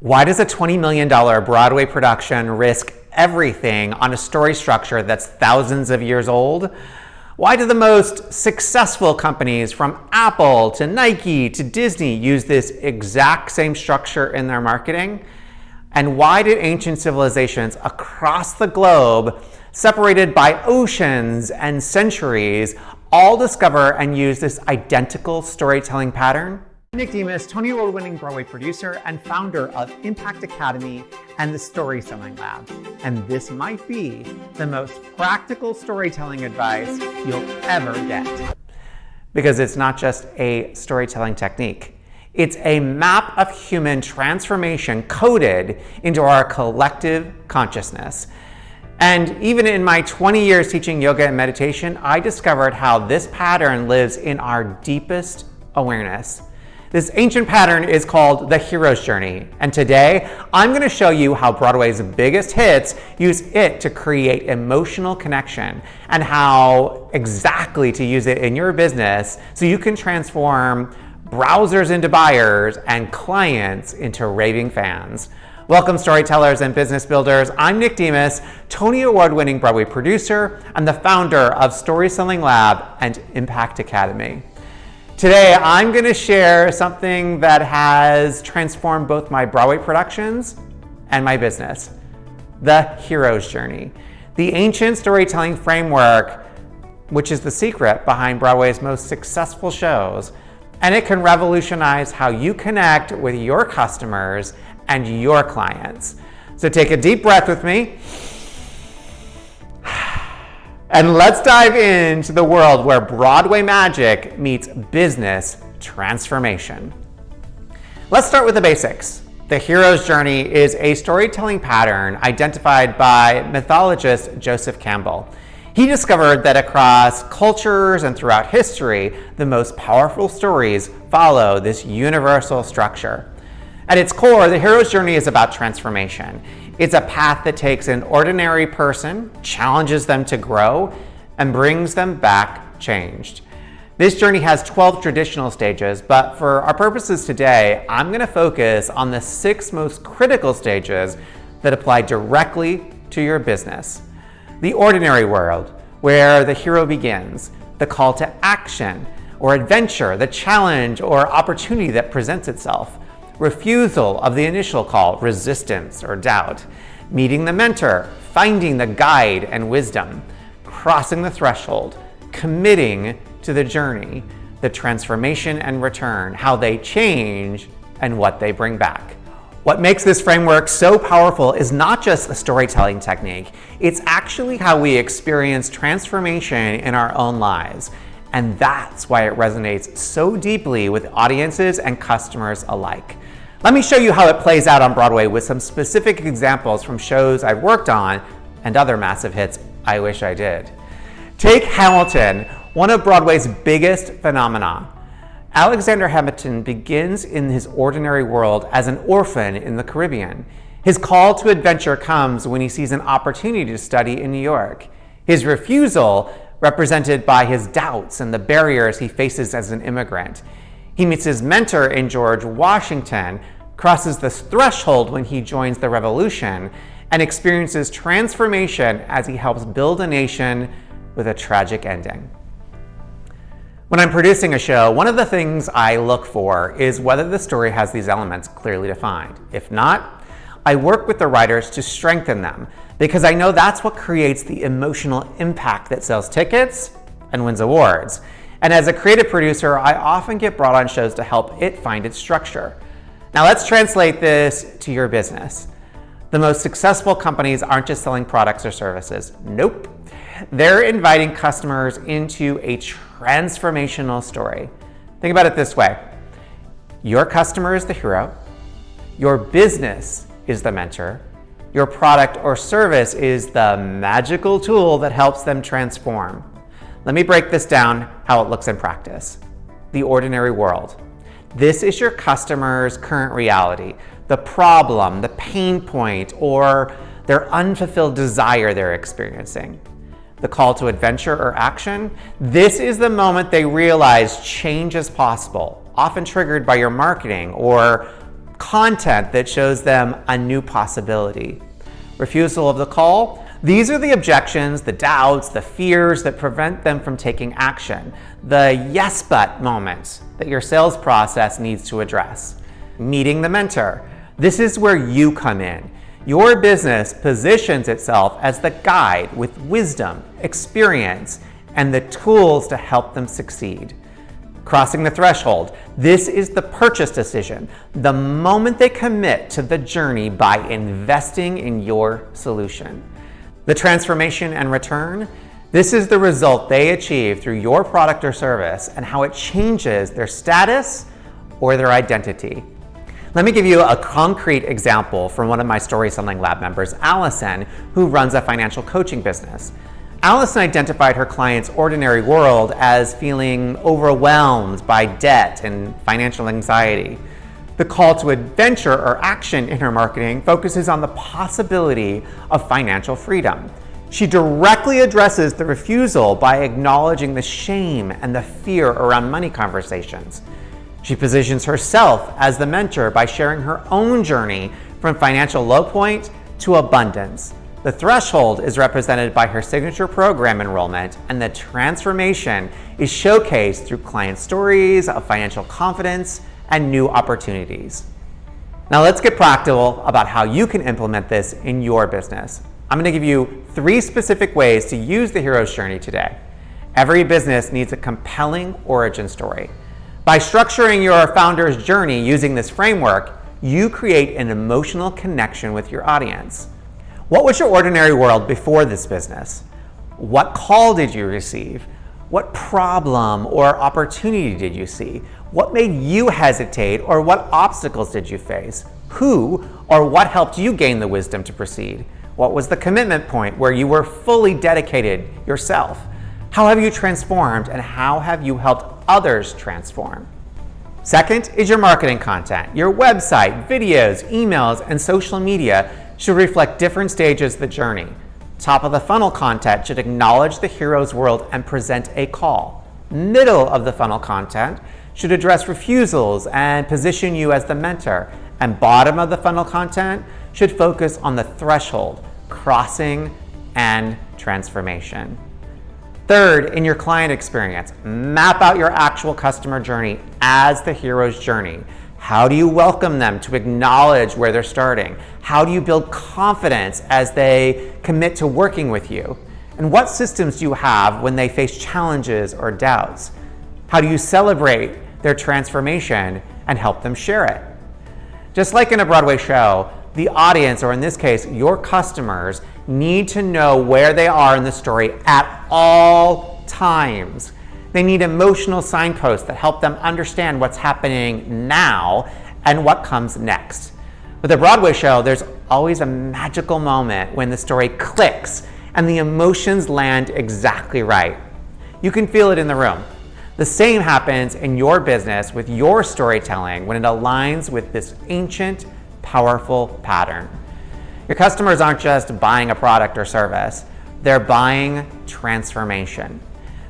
Why does a $20 million Broadway production risk everything on a story structure that's thousands of years old? Why do the most successful companies from Apple to Nike to Disney use this exact same structure in their marketing? And why did ancient civilizations across the globe, separated by oceans and centuries, all discover and use this identical storytelling pattern? Nick Demas, Tony Award-winning Broadway producer and founder of Impact Academy and the Storytelling Lab. And this might be the most practical storytelling advice you'll ever get. Because it's not just a storytelling technique. It's a map of human transformation coded into our collective consciousness. And even in my 20 years teaching yoga and meditation, I discovered how this pattern lives in our deepest awareness. This ancient pattern is called the hero's journey, and today I'm going to show you how Broadway's biggest hits use it to create emotional connection and how exactly to use it in your business so you can transform browsers into buyers and clients into raving fans. Welcome, storytellers and business builders. I'm Nick Demas, Tony Award-winning Broadway producer and the founder of Storytelling Lab and Impact Academy. Today, I'm going to share something that has transformed both my Broadway productions and my business, the hero's journey, the ancient storytelling framework, which is the secret behind Broadway's most successful shows, and it can revolutionize how you connect with your customers and your clients. So take a deep breath with me. And let's dive into the world where Broadway magic meets business transformation. Let's start with the basics. The hero's journey is a storytelling pattern identified by mythologist Joseph Campbell. He discovered that across cultures and throughout history, the most powerful stories follow this universal structure. At its core, the hero's journey is about transformation. It's a path that takes an ordinary person, challenges them to grow, and brings them back changed. This journey has 12 traditional stages, but for our purposes today, I'm going to focus on the 6 most critical stages that apply directly to your business. The ordinary world, where the hero begins, the call to action or adventure, the challenge or opportunity that presents itself, refusal of the initial call, resistance or doubt, meeting the mentor, finding the guide and wisdom, crossing the threshold, committing to the journey, the transformation and return, how they change and what they bring back. What makes this framework so powerful is not just a storytelling technique, it's actually how we experience transformation in our own lives. And that's why it resonates so deeply with audiences and customers alike. Let me show you how it plays out on Broadway with some specific examples from shows I've worked on and other massive hits I wish I did. Take Hamilton, one of Broadway's biggest phenomena. Alexander Hamilton begins in his ordinary world as an orphan in the Caribbean. His call to adventure comes when he sees an opportunity to study in New York. His refusal, represented by his doubts and the barriers he faces as an immigrant. He meets his mentor in George Washington, crosses the threshold when he joins the revolution, and experiences transformation as he helps build a nation with a tragic ending. When I'm producing a show, one of the things I look for is whether the story has these elements clearly defined. If not, I work with the writers to strengthen them, because I know that's what creates the emotional impact that sells tickets and wins awards. And as a creative producer, I often get brought on shows to help it find its structure. Now let's translate this to your business. The most successful companies aren't just selling products or services. Nope. They're inviting customers into a transformational story. Think about it this way. Your customer is the hero. Your business is the mentor. Your product or service is the magical tool that helps them transform. Let me break this down how it looks in practice. The ordinary world. This is your customer's current reality, the problem, the pain point, or their unfulfilled desire they're experiencing. The call to adventure or action. This is the moment they realize change is possible, often triggered by your marketing or content that shows them a new possibility. Refusal of the call. These are the objections, the doubts, the fears that prevent them from taking action. The yes but moments that your sales process needs to address. Meeting the mentor. This is where you come in. Your business positions itself as the guide with wisdom, experience, and the tools to help them succeed. Crossing the threshold. This is the purchase decision, the moment they commit to the journey by investing in your solution. The transformation and return. This is the result they achieve through your product or service and how it changes their status or their identity. Let me give you a concrete example from one of my Story Selling Lab members, Allison, who runs a financial coaching business. Allison identified her client's ordinary world as feeling overwhelmed by debt and financial anxiety. The call to adventure or action in her marketing focuses on the possibility of financial freedom. She directly addresses the refusal by acknowledging the shame and the fear around money conversations. She positions herself as the mentor by sharing her own journey from financial low point to abundance. The threshold is represented by her signature program enrollment, and the transformation is showcased through client stories of financial confidence and new opportunities. Now let's get practical about how you can implement this in your business. I'm going to give you 3 specific ways to use the hero's journey today. Every business needs a compelling origin story. By structuring your founder's journey using this framework, you create an emotional connection with your audience. What was your ordinary world before this business? What call did you receive? What problem or opportunity did you see? What made you hesitate, or what obstacles did you face? Who or what helped you gain the wisdom to proceed? What was the commitment point where you were fully dedicated yourself? How have you transformed, and how have you helped others transform? Second is your marketing content. Your website, videos, emails, and social media should reflect different stages of the journey. Top of the funnel content should acknowledge the hero's world and present a call. Middle of the funnel content should address refusals and position you as the mentor. And bottom of the funnel content should focus on the threshold, crossing, and transformation. Third, in your client experience, map out your actual customer journey as the hero's journey. How do you welcome them to acknowledge where they're starting? How do you build confidence as they commit to working with you? And what systems do you have when they face challenges or doubts? How do you celebrate their transformation and help them share it? Just like in a Broadway show, the audience, or in this case, your customers, need to know where they are in the story at all times. They need emotional signposts that help them understand what's happening now and what comes next. With a Broadway show, there's always a magical moment when the story clicks and the emotions land exactly right. You can feel it in the room. The same happens in your business with your storytelling when it aligns with this ancient, powerful pattern. Your customers aren't just buying a product or service, they're buying transformation.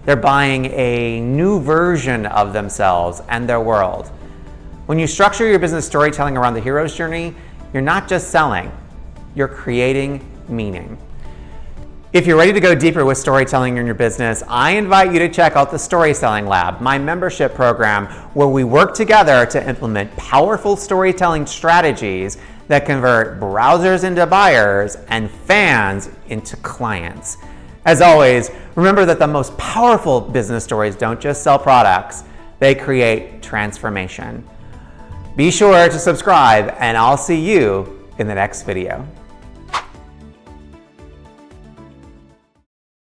They're buying a new version of themselves and their world. When you structure your business storytelling around the hero's journey, you're not just selling, you're creating meaning. If you're ready to go deeper with storytelling in your business, I invite you to check out the Story Selling Lab, my membership program, where we work together to implement powerful storytelling strategies that convert browsers into buyers and fans into clients. As always, remember that the most powerful business stories don't just sell products, they create transformation. Be sure to subscribe, and I'll see you in the next video.